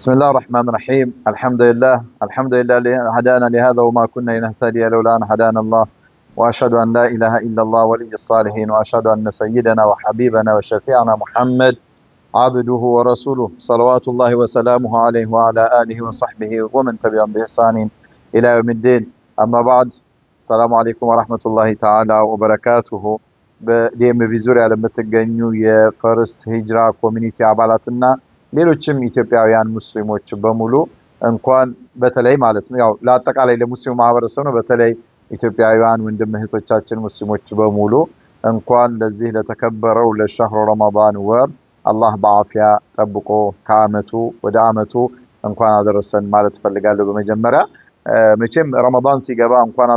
بسم الله الرحمن الرحيم. الحمد لله الذي هدانا لهذا وما كنا لنهتدي لولا أن هدانا الله، وأشهد أن لا إله إلا الله ولي الصالحين، وأشهد أن سيدنا وحبيبنا وشفيعنا محمد عبده ورسوله صلوات الله وسلامه عليه وعلى آله وصحبه ومن تبعهم بإحسان إلى يوم الدين. أما بعد، السلام عليكم ورحمة الله تعالى وبركاته. በዲኤም ቪዙሪያ ለምትገኙ የፈርስት ሂጅራ ኮሚኒቲ አባላትና ሌሎችም ኢትዮጵያውያን ሙስሊሞች በሙሉ እንኳን በተለይ ማለት ነው ያው ለአጠቃላይ ለሙስሊሙ ማህበረሰብ ነው፣ በተለይ ኢትዮጵያውያን ወንድም እህቶቻችን ሙስሊሞች በሙሉ እንኳን ለዚህ ለተከበረው ለሸህሩ ረመዳን ወር አላህ በአፊያ ጠብቆ ከአመቱ ወደ አመቱ እንኳን አደረሰን ማለት ፈልጋለሁ። በመጀመሪያ መቼም ረመዳን ሲገባ እንኳን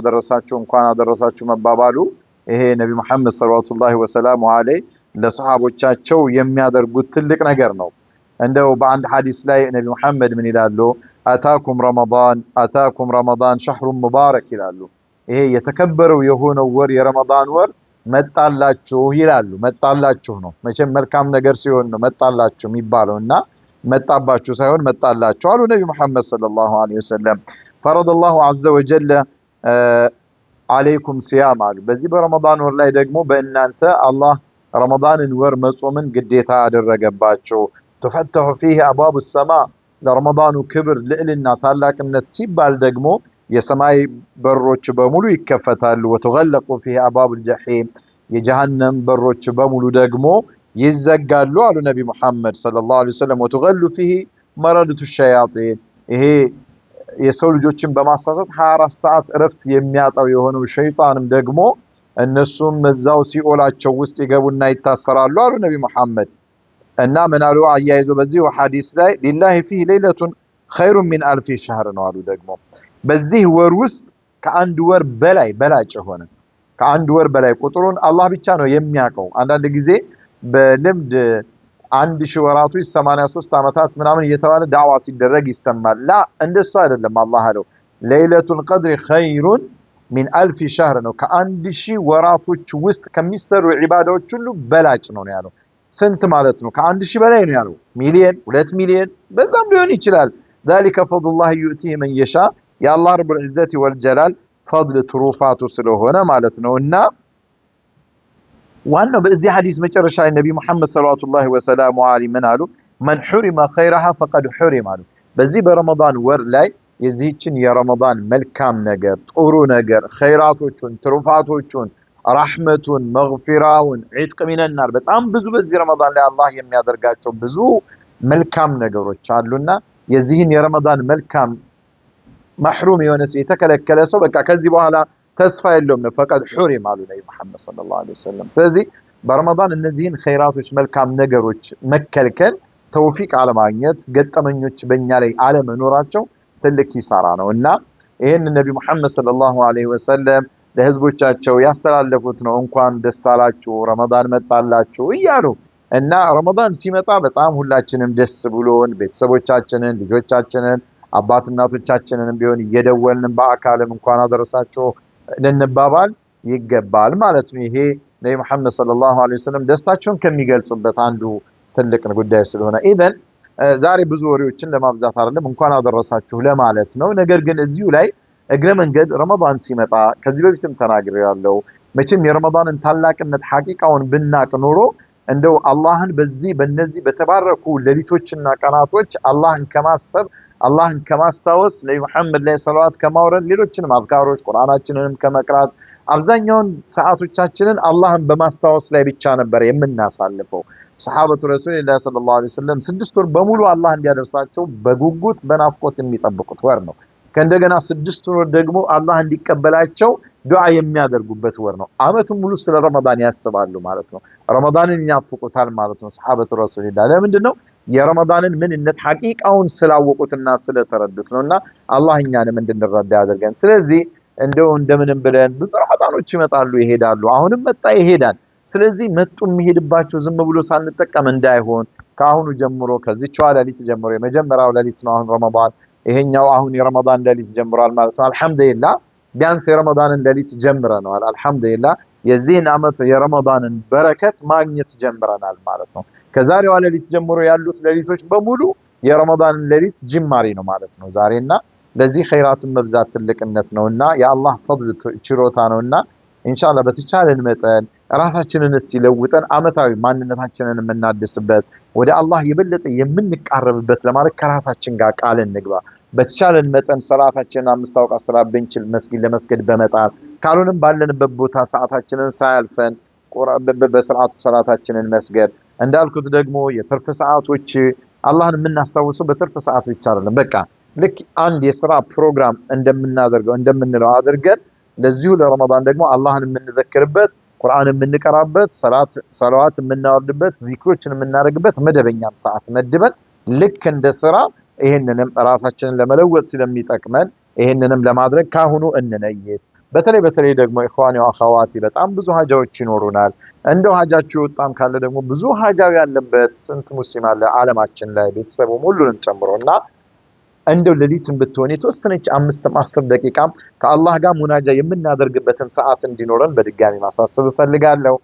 አደረሳችሁ መባባሉ ይሄ ነቢ መሐመድ ሰለላሁ ዐለይሂ ወሰለም ለሰሃቦቻቸው የሚያደርጉት ትልቅ ነገር ነው። እንደው በአንድ ሐዲስ ላይ ነቢ መሐመድ ምን ይላሉ? አታኩም ረመዳን ሸህሩን ሙባረክ ይላሉ። ይሄ የተከበረው የሆነው ወር የረመዳን ወር መጣላችሁ ይላሉ። መጣላችሁ ነው መቼም መልካም ነገር ሲሆን ነው መጣላችሁ የሚባለውና መጣባችሁ ሳይሆን መጣላችሁ አሉ ነቢ መሐመድ ሰለላሁ ዐለይሂ ወሰለም። ፈረደላሁ ዐዘ ወጀለ አለይኩም ሲያም አሉ። በዚህ በረመዳን ወር ላይ ደግሞ በእናንተ አላህ ረመዳንን ወር መጾምን ግዴታ ያደረገባቸው። ተፈተሁ فيه አባቡ ሰማ ለረመዳኑ ክብር ልዕልና ታላቅነት ሲባል ደግሞ የሰማይ በሮች በሙሉ ይከፈታሉ። ወተغلق فيه አባቡ الجحيم የጀሃነም በሮች በሙሉ ደግሞ ይዘጋሉ አሉ ነቢ መሐመድ ሰለላሁ ዐለይሂ ወሰለም። ወተغل فيه መረደቱ الشياطين ይሄ የሰው ልጆችን በማሳሳት 24 ሰዓት እረፍት የሚያጣው የሆነው ሸይጣንም ደግሞ እነሱም መዛው ሲኦላቸው ውስጥ ይገቡና ይታሰራሉ አሉ ነቢ መሐመድ። እና ምናሉ አያይዞ በዚህ ሐዲስ ላይ ሊላሂ ፊህ ሌሊቱን ኸይሩን ሚን አልፊ ሸህር ነው አሉ። ደግሞ በዚህ ወር ውስጥ ከአንድ ወር በላይ በላጭ ሆነ ከአንድ ወር በላይ ቁጥሩን አላህ ብቻ ነው የሚያውቀው። አንዳንድ ጊዜ በልምድ 1000 ወራቶች 83 አመታት ምናምን እየተባለ ዳዋ ሲደረግ ይሰማል። ላ እንደሱ አይደለም። አላህ አለው ሌሊቱል ቀድር ኸይሩን ሚን አልፊ ሸህር ነው። ከ1000 ወራቶች ውስጥ ከሚሰሩ ዒባዳዎች ሁሉ በላጭ ነው ያለው። ስንት ማለት ነው? ከ1000 በላይ ነው ያለው። ሚሊየን 2 ሚሊየን በዛም ሊሆን ይችላል። ذلك فضل الله يؤتيه من يشاء የአላህ ረቡል ዒዘቲ ወልጀላል ፈድል ትሩፋቱ ስለሆነ ማለት ነውና ዋናው በዚህ ሐዲስ መጨረሻ ላይ ነቢ መሐመድ ሰለላሁ ዐለይሂ ወሰለም ምን አሉ? መን ሑሪመ ኸይረሃ ፈቀድ ሑሪመ አሉ። በዚህ በረመዳን ወር ላይ የዚህችን የረመዳን መልካም ነገር ጥሩ ነገር ኸይራቶቹን ትሩፋቶቹን ረህመቱን መግፊራውን ዒትቅ ሚነናር በጣም ብዙ በዚህ ረመዳን ላይ አላህ የሚያደርጋቸው ብዙ መልካም ነገሮች አሉና የዚህን የረመዳን መልካም መሕሩም የሆነ ሰው የተከለከለ ሰው በቃ ከዚህ በኋላ ተስፋ የለውም ነው። ፈቀድ ሑሪም አሉ ነቢ መሐመድ ሰለላሁ ዐለይሂ ወሰለም። ስለዚህ በረመዳን እነዚህን ኸይራቶች መልካም ነገሮች መከልከል ተውፊቅ አለማግኘት ገጠመኞች በእኛ ላይ አለመኖራቸው ትልቅ ኪሳራ ነው እና ይህን ነቢ መሐመድ ሰለላሁ ዐለይሂ ወሰለም ለህዝቦቻቸው ያስተላለፉት ነው። እንኳን ደስ አላችሁ ረመዳን መጣላችሁ እያሉ እና ረመዳን ሲመጣ በጣም ሁላችንም ደስ ብሎን ቤተሰቦቻችንን ልጆቻችንን አባት እናቶቻችንንም ቢሆን እየደወልን በአካልም እንኳን አደረሳችሁ ልንባባል ይገባል ማለት ነው። ይሄ ነቢ መሐመድ ሰለላሁ ዐለይሂ ወሰለም ደስታቸውን ከሚገልጹበት አንዱ ትልቅ ጉዳይ ስለሆነ ኢዘን ዛሬ ብዙ ወሬዎችን ለማብዛት አይደለም እንኳን አደረሳችሁ ለማለት ነው። ነገር ግን እዚሁ ላይ እግረ መንገድ ረመዳን ሲመጣ ከዚህ በፊትም ተናግሬያለሁ። መቼም የረመዳንን ታላቅነት ሐቂቃውን ብናቅ ኖሮ እንደው አላህን በእነዚህ በተባረኩ ሌሊቶችና ቀናቶች አላህን ከማሰብ አላህን ከማስታወስ ነቢ መሐመድ ላይ ሰለዋት ከማውረድ ሌሎችንም አዝካሮች ቁርአናችንንም ከመቅራት አብዛኛውን ሰዓቶቻችንን አላህን በማስታወስ ላይ ብቻ ነበር የምናሳልፈው። ሰሃበቱ ረሱላህ ሰለላሁ ዐለይሂ ወሰለም 6 ወር በሙሉ አላህ እንዲያደርሳቸው በጉጉት በናፍቆት የሚጠብቁት ወር ነው። ከእንደገና 6 ወር ደግሞ አላህ እንዲቀበላቸው ዱዓ የሚያደርጉበት ወር ነው። አመቱን ሙሉ ስለ ረመዳን ያስባሉ ማለት ነው። ረመዳንን ያፍቁታል ማለት ነው ሰሃበቱ ረሱላህ። ለምንድን ነው? የረመዳንን ምንነት ሐቂቃውን ስላወቁትና ስለተረዱት ነውና አላህ እኛንም እንድንረዳ ያደርገን። ስለዚህ እንደምንም ብለን ብዙ ረመዳኖች ይመጣሉ ይሄዳሉ። አሁንም መጣ ይሄዳል። ስለዚህ መጡ የሚሄድባቸው ዝም ብሎ ሳንጠቀም እንዳይሆን ከአሁኑ ጀምሮ ከዚህች ሌሊት ጀምሮ የመጀመሪያው ሌሊት ነው አሁን ረመዳን። ይሄኛው አሁን የረመዳን ሌሊት ጀምሯል ማለት ነው። አልহামዱሊላህ ቢያንስ የረመዳንን ሌሊት ጀምረናል። አልহামዱሊላህ የዚህን አመት የረመዳንን በረከት ማግኘት ጀምረናል ማለት ነው። ከዛሬዋ ሌሊት ጀምሮ ያሉት ሌሊቶች በሙሉ የረመዳን ሌሊት ጅማሬ ነው ማለት ነው ዛሬና ለዚህ ኸይራትን መብዛት ትልቅነት ነውና የአላህ ፈድል ችሮታ ነውና ኢንሻአላህ በተቻለን መጠን ራሳችንን እስቲ ለውጠን አመታዊ ማንነታችንን የምናድስበት ወደ አላህ የበለጠ የምንቃረብበት ለማለት ከራሳችን ጋር ቃል እንግባ። በተቻለን መጠን ሰላታችንን 5 አውቃት ሰላት ብንችል መስጊድ ለመስገድ በመጣር ካልሆነም ባለንበት ቦታ ሰዓታችንን ሳያልፈን በስርዓቱ ሰላታችንን መስገድ እንዳልኩት ደግሞ የትርፍ ሰዓቶች አላህን የምናስታውሰው በትርፍ ሰዓት ብቻ አይደለም። በቃ ልክ አንድ የሥራ ፕሮግራም እንደምናደርገው እንደምንለው አድርገን ለዚሁ ለረመዳን ደግሞ አላህን የምንዘክርበት ቁርአን የምንቀራበት ሰላዋት የምናወርድበት ዚክሮችን የምናደርግበት መደበኛም ሰዓት መድበን ልክ እንደ ስራ ይሄንንም ራሳችንን ለመለወጥ ስለሚጠቅመን ይሄንንም ለማድረግ ካሁኑ እንነይት። በተለይ ደግሞ ኢኽዋኒ ወአኻዋቲ በጣም ብዙ ሀጃዎች ይኖሩናል። እንደው ሀጃችሁ ወጣም ካለ ደግሞ ብዙ ሀጃው ያለበት ስንት ሙስሊም አለ ዓለማችን ላይ ቤተሰቡም ሁሉንም ጨምሮና እንደው ሌሊትን ብትሆን የተወሰነች 5-10 ደቂቃም ከአላህ ጋር ሙናጃ የምናደርግበትን ሰዓት እንዲኖረን በድጋሚ ማሳሰብ እፈልጋለሁ።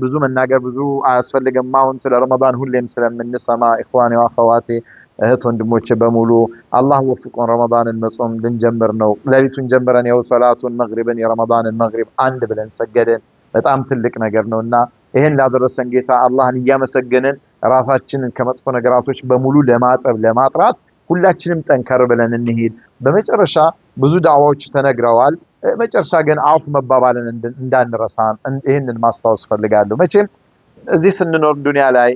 ብዙ መናገር ብዙ አያስፈልግም። አሁን ስለ ረመዳን ሁሌም ስለምንሰማ ኢኽዋኒ ወአኻዋቲ እህት ወንድሞቼ በሙሉ አላህ ወፍቆን ረመዳንን መጾም ልንጀምር ነው። ሌሊቱን ጀምረን ያው ሰላቱን መግሪብን የረመዳንን መግሪብ አንድ ብለን ሰገደን። በጣም ትልቅ ነገር ነውና ይሄን ላደረሰን ጌታ አላህን እያመሰገንን ራሳችንን ከመጥፎ ነገራቶች በሙሉ ለማጥራት ሁላችንም ጠንከር ብለን እንሄድ። በመጨረሻ ብዙ ዳዋዎች ተነግረዋል። መጨረሻ ግን አፍ መባባልን እንዳንረሳ ይሄንን ማስታወስ ፈልጋለሁ። መቼም እዚህ ስንኖር ዱንያ ላይ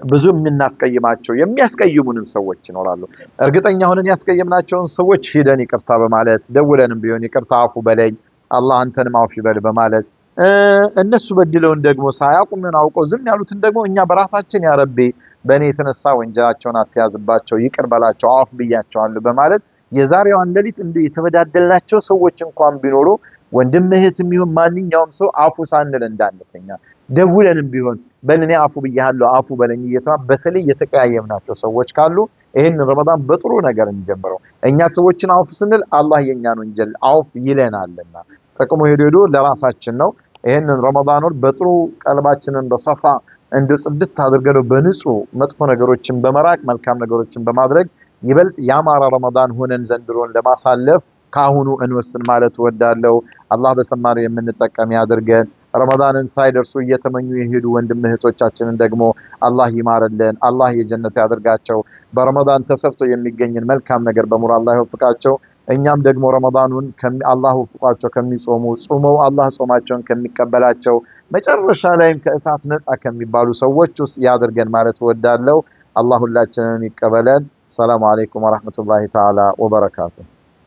ብዙ የምናስቀይማቸው የሚያስቀይሙንም ሰዎች ይኖራሉ። እርግጠኛ ሆነን ያስቀየምናቸውን ሰዎች ሂደን ይቅርታ በማለት ደውለንም ቢሆን ይቅርታ አፉ በለኝ አላህ አንተንም አፍ ይበል በማለት እነሱ በድለውን ደግሞ ሳያውቁምን አውቀው ዝም ያሉትን ደግሞ እኛ በራሳችን ያ ረቢ በእኔ የተነሳ ወንጀላቸውን አትያዝባቸው ይቅር በላቸው አፍ ብያቸዋለሁ በማለት የዛሬዋን ሌሊት እንደ የተበዳደልናቸው ሰዎች እንኳን ቢኖሩ ወንድም እህትም ይሁን ማንኛውም ሰው አፉ ሳንል እንዳንተኛ ደውለንም ቢሆን በልኔ አፉ ብያለሁ አፉ በለኝ እየተማ በተለይ የተቀያየምናቸው ሰዎች ካሉ ይሄን ረመዳን በጥሩ ነገር እንጀምረው። እኛ ሰዎችን አፉ ስንል አላህ የኛን ወንጀል አፉ ይለናልና ጥቅሙ ሄዶ ለራሳችን ነው። ይሄን ረመዳኑን በጥሩ ቀልባችንን በሰፋ እንደ ጽድት አድርገን በንጹህ መጥፎ ነገሮችን በመራቅ መልካም ነገሮችን በማድረግ ይበልጥ ያማረ ረመዳን ሆነን ዘንድሮን ለማሳለፍ ካሁኑ እንወስን ማለት ወዳለው አላህ በሰማነው የምንጠቀም ያድርገን። ረመዳንን ሳይደርሱ እየተመኙ የሄዱ ወንድም እህቶቻችንን ደግሞ አላህ ይማርልን፣ አላህ የጀነት ያድርጋቸው። በረመዳን ተሰርቶ የሚገኝን መልካም ነገር በሙሉ አላህ ይወፍቃቸው። እኛም ደግሞ ረመዳኑን አላህ ወፍቋቸው ከሚጾሙ ጾመው አላህ ጾማቸውን ከሚቀበላቸው መጨረሻ ላይም ከእሳት ነፃ ከሚባሉ ሰዎች ውስጥ ያድርገን ማለት ወዳለው አላህ ሁላችንን ይቀበለን። ሰላም አለይኩም ወራህመቱላሂ ተዓላ ወበረካቱ።